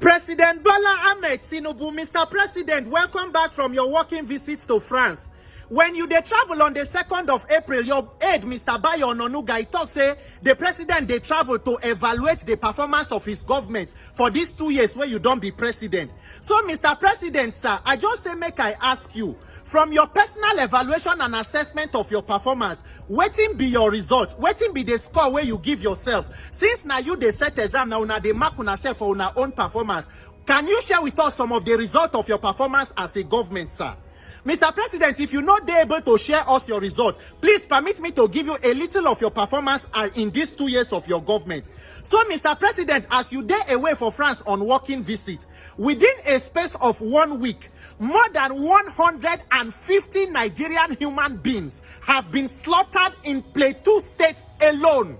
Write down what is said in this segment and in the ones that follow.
President Bola Ahmed Tinubu, Mr. President, welcome back from your working visit to France. When you travel on the 2nd of April, your aide, Mr. Bayo Ononuga, he talks say the president they travel to evaluate the performance of his government for these 2 years where you don't be president. So, Mr. President, sir, I just say make I ask you, from your personal evaluation and assessment of your performance, wetin be your result? Wetin be the score where you give yourself? Since now you dey set exam, now una dey mark una self for una own performance. Can you share with us some of the result of your performance as a government, sir? Mr. President, if you're not able to share us your result, please permit me to give you a little of your performance in these 2 years of your government. So, Mr. President, as you day away for France on working visit, within a space of 1 week, more than 150 Nigerian human beings have been slaughtered in Plateau State alone.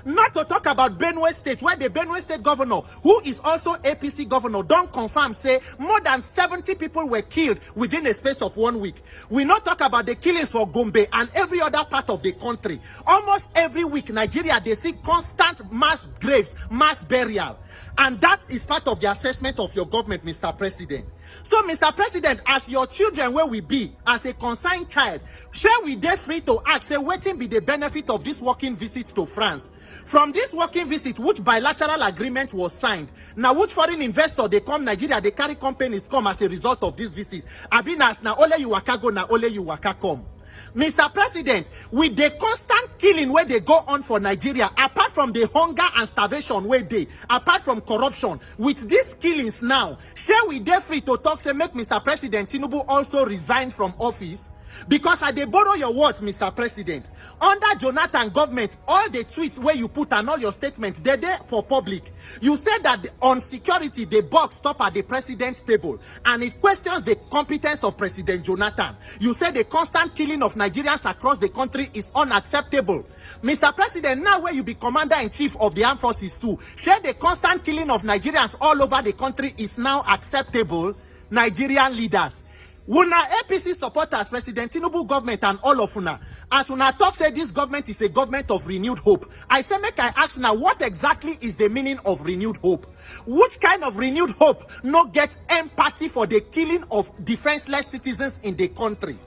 Not to talk about Benue State, where the Benue State governor, who is also APC governor, don't confirm, say more than 70 people were killed within a space of 1 week. We not talk about the killings for Gombe and every other part of the country. Almost every week, Nigeria, they see constant mass graves, mass burial. And that is part of the assessment of your government, Mr. President. So, Mr. President, as your children where we be, as a concerned child, shall we dare free to ask, say, what be the benefit of this working visit to France? From this working visit, which bilateral agreement was signed? Now, which foreign investor they come Nigeria, they carry companies come as a result of this visit? Abinas, na ole you waka go, na ole you waka come. Mr. President, with the constant killing where they go on for Nigeria, apart from the hunger and starvation where they, apart from corruption, with these killings now, shall we dare free to talk, say, make Mr. President Tinubu also resign from office? Because I dey borrow your words, Mr. President. Under Jonathan government, all the tweets where you put and all your statements, they're there for public. You said that on security, the box stop at the president's table. And it questions the competence of President Jonathan. You said the constant killing of Nigerians across the country is unacceptable. Mr. President, now where you be commander-in-chief of the armed forces too, share the constant killing of Nigerians all over the country is now acceptable? Nigerian leaders, una APC supporters, President Tinubu government and all of una, as una talk say this government is a government of renewed hope. I say make I ask now, what exactly is the meaning of renewed hope? Which kind of renewed hope no get empathy for the killing of defenseless citizens in the country?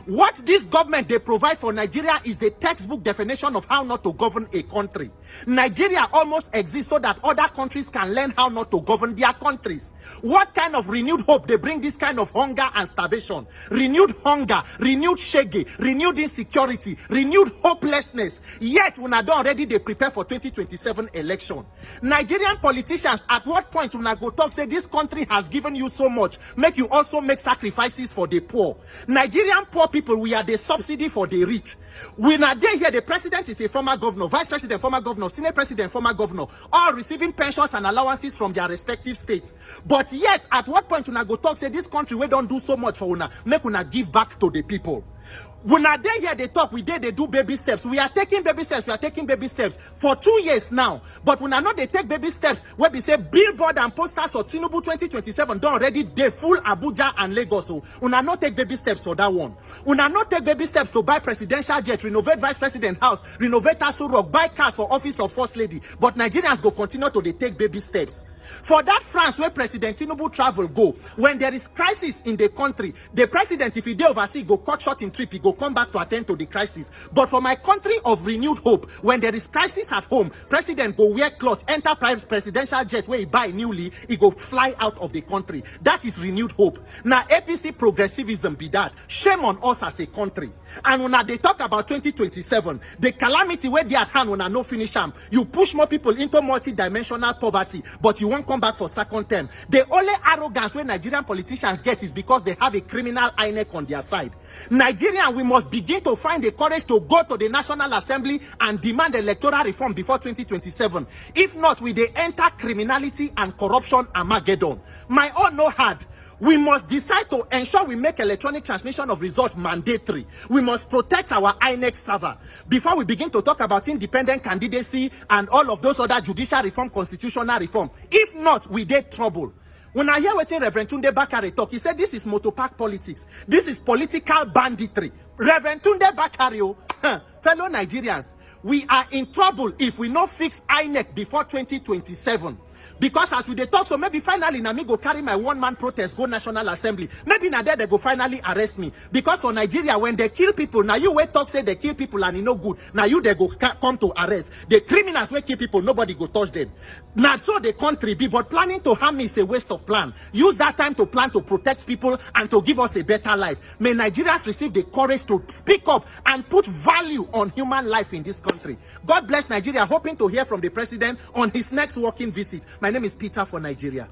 What this government they provide for Nigeria is the textbook definition of how not to govern a country. Nigeria almost exists so that other countries can learn how not to govern their countries. What kind of renewed hope they bring this kind of hunger and starvation? Renewed hunger, renewed shege, renewed insecurity, renewed hopelessness. Yet, when I don't already they prepare for 2027 election. Nigerian politicians, at what point when I go talk, say this country has given you so much, make you also make sacrifices for the poor. Nigerian poor people, we are the subsidy for the rich. When are they here, the president is a former governor, vice president, former governor, senate president, former governor, all receiving pensions and allowances from their respective states. But yet, at what point when I go talk, say this country, we don't do so much for una, make una give back to the people. When are they here, they talk, they do baby steps. We are taking baby steps, for 2 years now. But when I know they take baby steps, where we say billboard and posters for Tinubu 2027 done already, they full Abuja and Lagos. So when I not take baby steps for that one. When I not take baby steps to buy presidential jet, renovate vice president house, renovate Aso Rock, buy cars for office of first lady. But Nigerians go continue to they take baby steps. For that France where President Tinubu travel go, when there is crisis in the country, the president, if he dey overseas, go cut short in trip, he go come back to attend to the crisis. But for my country of renewed hope, when there is crisis at home, president go wear clothes, enter private presidential jet where he buy newly, he go fly out of the country. That is renewed hope. Now APC progressivism be that. Shame on us as a country. And when they talk about 2027, the calamity where they at hand when I no finish them, you push more people into multi-dimensional poverty, but you won't come back for second term. The only arrogance where Nigerian politicians get is because they have a criminal INEC on their side. Nigerian, we must begin to find the courage to go to the National Assembly and demand electoral reform before 2027. If not, we they enter criminality and corruption Armageddon. My own no hard. We must decide to ensure we make electronic transmission of results mandatory. We must protect our INEC server before we begin to talk about independent candidacy and all of those other judicial reform, constitutional reform. If not, we get trouble. When I hear what Reverend Tunde Bakare talk, he said this is motopark politics. This is political banditry. Reverend Tunde Bakare, fellow Nigerians, we are in trouble if we not fix INEC before 2027. Because as we dey talk, so maybe finally na me go carry my one-man protest go National Assembly. Maybe na there they go finally arrest me. Because for Nigeria, when they kill people, now you wait talk say they kill people and e no good. Now you they go come to arrest. The criminals wey kill people, nobody go touch them. Now so the country be, but planning to harm me is a waste of plan. Use that time to plan to protect people and to give us a better life. May Nigerians receive the courage to speak up and put value on human life in this country. God bless Nigeria. Hoping to hear from the president on his next working visit. My name is Peter for Nigeria.